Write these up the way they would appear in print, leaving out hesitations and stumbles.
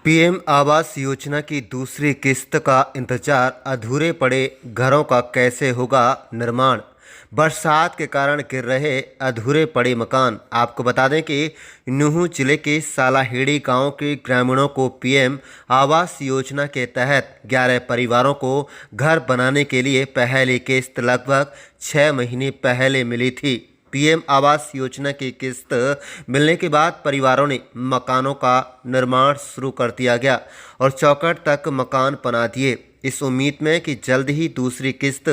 PM Awas Yojana की दूसरी किस्त का इंतजार, अधूरे पड़े घरों का कैसे होगा निर्माण। बरसात के कारण गिर रहे अधूरे पड़े मकान। आपको बता दें कि नूंह जिले के सालाहेड़ी गांव के ग्रामीणों को पीएम आवास योजना के तहत 11 परिवारों को घर बनाने के लिए पहली किस्त लगभग 6 महीने पहले मिली थी। पीएम आवास योजना की किस्त मिलने के बाद परिवारों ने मकानों का निर्माण शुरू कर दिया गया और चौखट तक मकान बना दिए, इस उम्मीद में कि जल्द ही दूसरी किस्त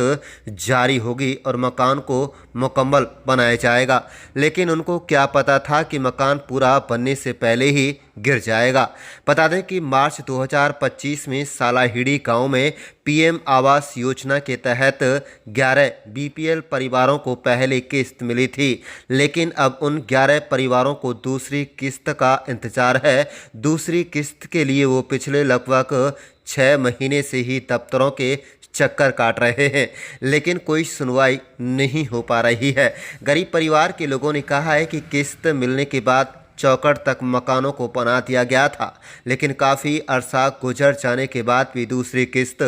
जारी होगी और मकान को मुकम्मल बनाया जाएगा। लेकिन उनको क्या पता था कि मकान पूरा बनने से पहले ही गिर जाएगा। बता दें कि मार्च 2025 में सालाहिड़ी गांव में पीएम आवास योजना के तहत 11 बीपीएल परिवारों को पहली किस्त मिली थी, लेकिन अब उन 11 परिवारों को दूसरी किस्त का इंतजार है। दूसरी किस्त के लिए वो पिछले लगभग 6 महीने से ही दफ्तरों के चक्कर काट रहे हैं, लेकिन कोई सुनवाई नहीं हो पा रही है। गरीब परिवार के लोगों ने कहा है कि किस्त मिलने के बाद चौखट तक मकानों को बना दिया गया था, लेकिन काफ़ी अरसा गुजर जाने के बाद भी दूसरी किस्त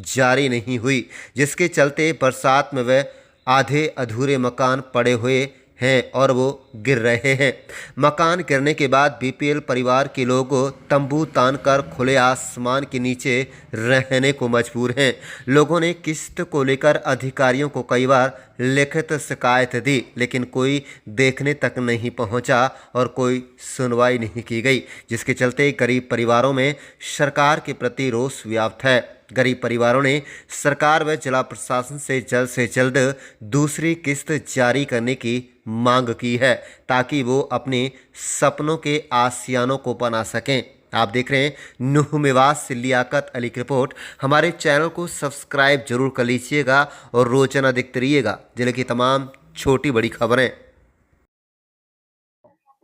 जारी नहीं हुई, जिसके चलते बरसात में वह आधे अधूरे मकान पड़े हुए हैं और वो गिर रहे हैं। मकान गिरने के बाद बीपीएल परिवार के लोग तंबू तानकर खुले आसमान के नीचे रहने को मजबूर हैं। लोगों ने किस्त को लेकर अधिकारियों को कई बार लिखित शिकायत दी, लेकिन कोई देखने तक नहीं पहुंचा और कोई सुनवाई नहीं की गई, जिसके चलते गरीब परिवारों में सरकार के प्रति रोष व्याप्त है। गरीब परिवारों ने सरकार व जिला प्रशासन से जल्द दूसरी किस्त जारी करने की मांग की है, ताकि वो अपने सपनों के आशियानों को बना सकें। आप देख रहे हैं नूंह मेवात से लियाकत अली की रिपोर्ट। हमारे चैनल को सब्सक्राइब जरूर कर लीजिएगा और रोजाना देखते रहिएगा जिले की तमाम छोटी बड़ी खबरें।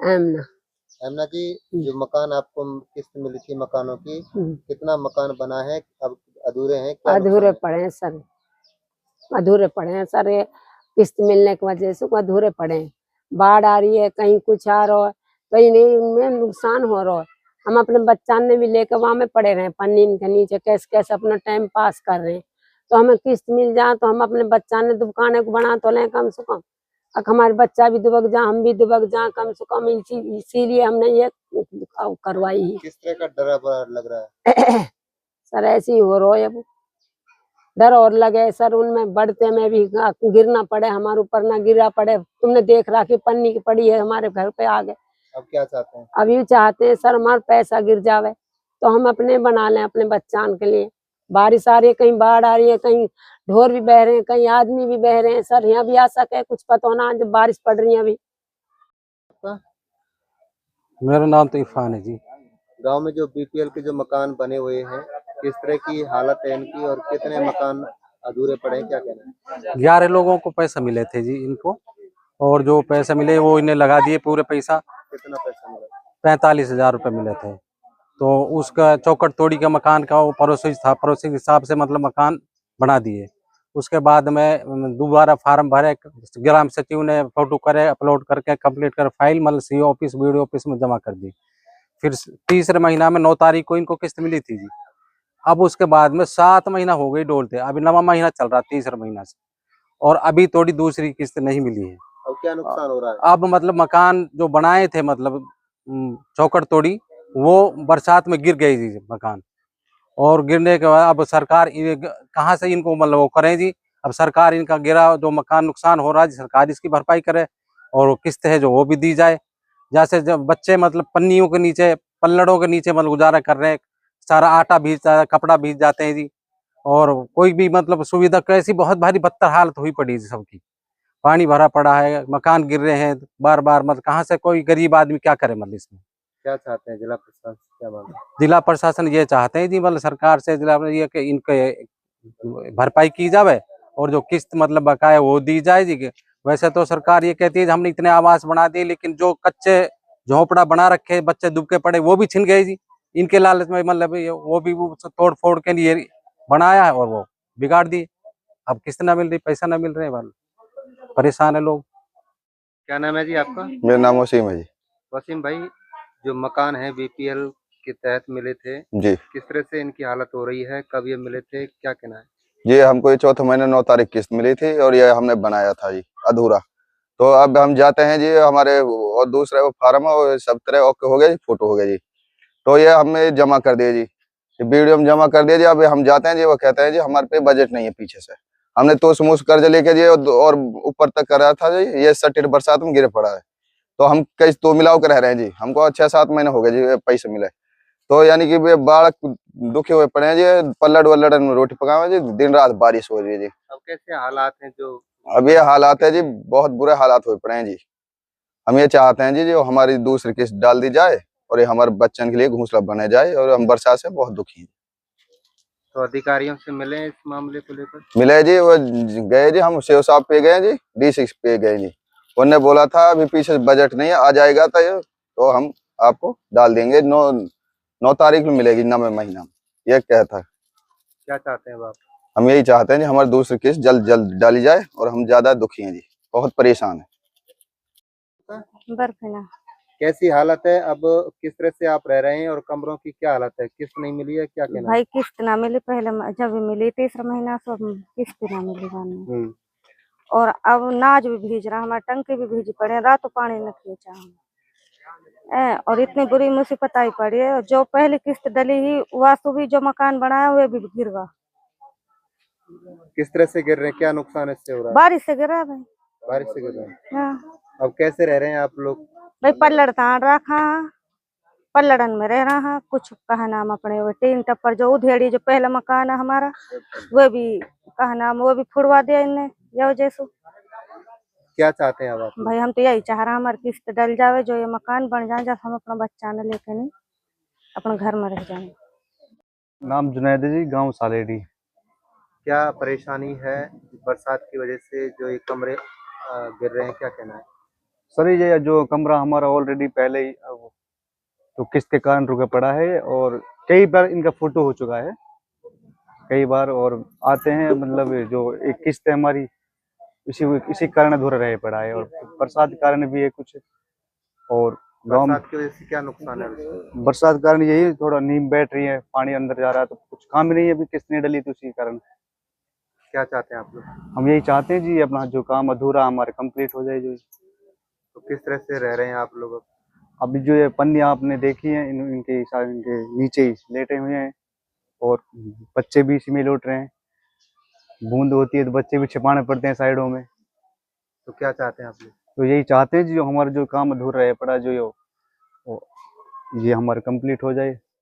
एमना जी, जो मकान आपको किस्त मिली थी मकानों की, कितना मकान बना है? अब अधूरे हैं, क्या अधूरे पड़े हैं सर, अधूरे पड़े हैं सर। ये किस्त मिलने की वजह से अधूरे पड़े हैं। बाढ़ आ रही है, कहीं कुछ आ रहा है, कहीं नहीं, उनमें नुकसान हो रहा है। हम अपने बच्चान ने भी लेकर वहां में पड़े रहे पन्नी के नीचे, कैसे कैसे अपना टाइम पास कर रहे हैं। तो हमें किस्त मिल जाए तो हम अपने बच्चान ने दुकानें को बना तो लें कम से कम। अब हमारे बच्चा भी दुबक जा, हम भी दुबक जा कम से कम, इसीलिए हमने ये करवाई है। किस तरह का डर लग रहा है? सर ऐसे ही हो रहा है, अब डर और लगे सर, उनमें बढ़ते में भी गिरना पड़े, हमारे ऊपर ना गिरा पड़े। तुमने देख रहा कि पन्नी की पड़ी है हमारे घर पे आगे। अब क्या चाहते हैं? अब ये चाहते हैं सर हमारा पैसा गिर जावे तो हम अपने बना लें अपने बच्चान के लिए। बारिश आ रही है, कहीं बाढ़ आ रही है, कहीं ढोर भी बह रहे हैं, कहीं आदमी भी बह रहे हैं सर, यहाँ भी आ सके कुछ पता ना, जब बारिश पड़ रही है अभी। मेरा नाम तो इरफान है जी। गांव में जो बीपीएल के जो मकान बने हुए हैं, किस तरह की हालत है इनकी और कितने मकान अधूरे पड़े हैं, क्या कहना है? 11 लोगों को पैसा मिले थे जी इनको, और जो पैसा मिले वो इन्हें लगा दिए पूरे पैसा। कितना पैसा मिला? 45,000 रुपये मिले थे। तो उसका चौखट तोड़ी का मकान का वो प्रोसेस था, प्रोसेस के हिसाब से मतलब मकान बना दिए। उसके बाद में दोबारा फार्म भरे, ग्राम सचिव ने फोटो करे, अपलोड करके कंप्लीट कर फाइल मतलब सीओ ऑफिस बीडीओ ऑफिस में जमा कर दी। फिर तीसरे महीना में 9 तारीख को इनको किस्त मिली थी जी। अब उसके बाद में 7 महीना हो गई डोलते, अभी 9वां महीना चल रहा, तीसरा महीना से, और अभी थोड़ी दूसरी किस्त नहीं मिली है। अब क्या नुकसान हो रहा है? अब मतलब मकान जो बनाए थे मतलब चौखट तोड़ी, वो बरसात में गिर गई जी मकान, और गिरने के बाद अब सरकार कहाँ से इनको मतलब वो करें जी। अब सरकार इनका गिरा जो मकान नुकसान हो रहा है, सरकार इसकी भरपाई करे और किस्त है जो वो भी दी जाए। जैसे जब बच्चे मतलब पन्नियों के नीचे, पल्लड़ों के नीचे मतलब गुजारा कर रहे हैं, सारा आटा भीजता है, कपड़ा भीज जाते हैं जी, और कोई भी मतलब सुविधा कैसी बहुत भारी बदतर हालत हुई पड़ी जी सबकी। पानी भरा पड़ा है, मकान गिर रहे हैं बार बार, मतलब कहाँ से कोई गरीब आदमी क्या करे मतलब इसमें। क्या चाहते हैं जिला प्रशासन से, क्या मांग? जिला प्रशासन ये चाहते हैं जी मतलब सरकार से जिला ये कि इनके भरपाई की जाए और जो किस्त मतलब बकाया वो दी जाए जी। वैसे तो सरकार ये कहती है हमने इतने आवास बना दिए, लेकिन जो कच्चे झोपड़ा बना रखे बच्चे दुबके पड़े वो भी छिन गए जी। इनके लालच में मतलब वो भी वो तोड़ फोड़ के लिए बनाया है और वो बिगाड़ दिए। अब किस्त ना मिल रही, पैसा ना मिल रहे, परेशान है लोग। क्या नाम है जी आपका? मेरा नाम वसीम है जी। वसीम भाई, जो मकान है बीपीएल के तहत मिले थे, जी किस तरह से इनकी हालत हो रही है, कब ये मिले थे, क्या कहना है? ये हमको ये चौथे महीने 9 तारीख किस्त मिली थी और ये हमने बनाया था जी अधूरा। तो अब हम जाते हैं जी हमारे और दूसरे वो फार्म और सब तरह ओके हो गया जी, फोटो हो गया जी। तो ये हमने जमा कर दिया जी, ये वीडियो में जमा कर दिया जी। अब हम जाते हैं जी, वो कहते हैं जी हमारे पे बजट नहीं है पीछे से। हमने तो समूस कर्ज लेके जी और ऊपर तक करा था जी, ये सटीर बरसात में गिरे पड़ा है। तो हम कई तो मिलाव कर रह रहे हैं जी, हमको 6-7 महीने हो गए जी पैसे मिले। तो यानी कि वे बाढ़ दुखी हुए पड़े हैं जी, पल्लड़ वल्लड़ में रोटी पकावे जी, दिन रात बारिश हो रही है जी। अब कैसे हालात हैं जो अब ये हालात है जी, बहुत बुरे हालात हुए पड़े हैं जी। हम ये चाहते हैं जी जो हमारी दूसरी किस्त डाल दी जाए और ये हमारे बच्चन के लिए घोंसला बने जाए, और हम बरसात से बहुत दुखी हैं। तो अधिकारियों से मिले हैं इस मामले को लेकर? मिले जी, वो गए जी, हम सेव साहब पे गए जी, D6 पे गए जी। उन्होंने बोला था अभी पीछे बजट नहीं है, आ जाएगा तो हम आपको डाल देंगे। 9 तारीख में मिलेगी 9वें महीना में, ये क्या था। क्या चाहते हैं अब आप? हम यही चाहते हैं जी हमारी दूसरी किस्त जल्द जल्द डाली जाए, और हम ज्यादा दुखी हैं जी, बहुत परेशान हैं। बर्फीना। कैसी हालत है अब, किस तरह से आप रह रहे हैं और कमरों की क्या हालत है, किस्त नहीं मिली है, क्या कहना है? भाई किस्त ना मिली, पहले जब मिली तीसरा महीना तो किस्त ना मिली बानी। और अब नाज भी भीज रहा, हमारे टंकी भी भीज पड़े, रात पानी न खींचा हम। और इतनी बुरी मुसीबत आई पड़ी है, जो पहली किस्त डली ही वास्तु भी जो मकान बनाया हुए भी गिर गया। किस तरह से गिर रहे हैं, क्या नुकसान इससे हो रहा है? बारिश से गिरा भाई। बारिश से गिर रहे हैं। हाँ अब कैसे रह रहे हैं आप लोग? भाई पल्लड़ ताड़ रखा, पल्लड़न में रह रहा, कुछ कहा नाम अपने वो टीन टप्पर जो उधेड़ी जो पहला मकान है हमारा, वो भी कहा नाम वो भी फुड़वा दिया इनने ये वजह से। क्या चाहते हैं अब आप? भाई हम तो यही चाह रहा हमारी किस्त डल जावे, जो ये मकान बन जाए, जब हम अपना बच्चा न लेके नहीं अपने घर में रह जाए। नाम जुनैद है जी, गांव सालेडी। क्या परेशानी है बरसात की वजह से जो ये कमरे गिर रहे हैं, क्या कहना है? सर ये जो कमरा हमारा ऑलरेडी पहले ही तो किस्त के कारण रुका पड़ा है, और कई बार इनका फोटो हो चुका है कई बार, और आते हैं मतलब जो एक किस्त है हमारी इसी कारण अधूरा रह पड़ा है, और बरसात के कारण भी है कुछ। और गांव में बरसात की वजह से क्या नुकसान है? बरसात के कारण यही थोड़ा नीम बैठ रही है, पानी अंदर जा रहा है, तो कुछ काम ही नहीं है, अभी किस्त नहीं डली तो उसी कारण। क्या चाहते हैं आप लोग? हम यही चाहते हैं जी अपना जो काम अधूरा हमारा कंप्लीट हो जाए जो। तो किस तरह से रह रहे हैं आप लोग? अभी जो ये पन्नी आपने देखी है इनके नीचे ही लेटे हुए हैं, और बच्चे भी इसी में लौट रहे हैं। बूंद होती है तो बच्चे भी छिपाने पड़ते हैं साइडों में। तो क्या चाहते हैं आप लोग? तो यही चाहते हैं जी जो हमारा जो काम अधूरा है पड़ा जो ये हमारा कंप्लीट हो जाए।